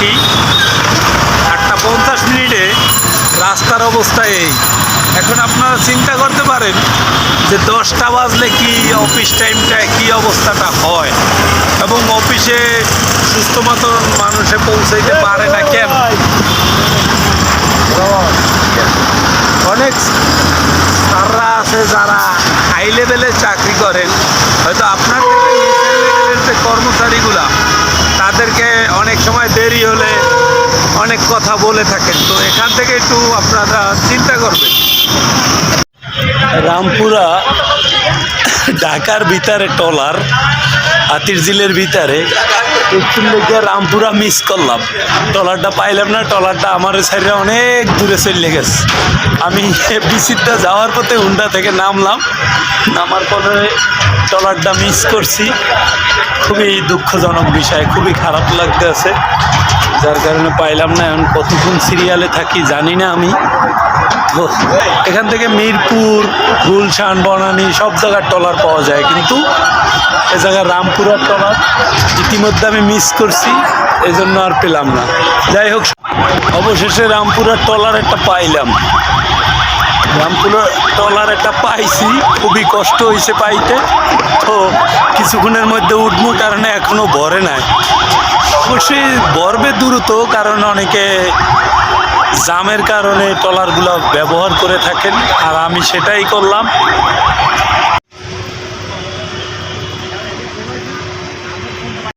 থাকি 8:50 রাস্তার অবস্থা এই। এখন আপনারা চিন্তা করতে পারেন যে 10টা বাজলে কি অফিস টাইমটায় কি অবস্থাটা হয় এবং অফিসে সুস্থ মতন মানুষে পৌঁছাইতে পারে না কেন। অনেক স্যাররা আছে যারা হাই লেভেলে চাকরি করেন, হয়তো আপনার থেকে নিচের লেভেলের যে কর্মচারীগুলা তাদেরকে অনেক সময় দেরি হলে অনেক কথা বলে থাকেন। তো এখান থেকে একটু আপনারা চিন্তা করবেন। রামপুরা ঢাকার ভিতরে টলার হাতির ঝিলের ভিতরে একটু লেগে রামপুরা মিস করলাম, টলারটা পাইলাম না। টলারটা আমার সাইডে অনেক দূরে চলে গেছে। আমি বিচিত্রা যাওয়ার পথে হুন্ডা থেকে নামলাম, নামার পরে টলারটা মিস করছি। খুবই দুঃখজনক বিষয়, খুবই খারাপ লাগতেছে, যার কারণে পাইলাম না। এখন কতক্ষণ সিরিয়ালে থাকি জানি না আমি। তো এখান থেকে মিরপুর, গুলশান, বনানী সব জায়গার ট্রলার পাওয়া যায়, কিন্তু এ জায়গায় রামপুরার ট্রলার ইতিমধ্যে আমি মিস করছি, এই জন্য আর পেলাম না। যাই হোক, অবশেষে রামপুরার ট্রলার একটা পাইলাম। রামপুরার ট্রলার একটা পাইছি, খুবই কষ্ট হয়েছে পাইতে। তো কিছুক্ষণের মধ্যে উঠবো, কারণে এখনও ভরে নাই। অবশ্যই ভরবে দ্রুত, কারণ অনেকে জামের কারণে ট্রলারগুলো ব্যবহার করে থাকেন, আর আমি সেটাই করলাম।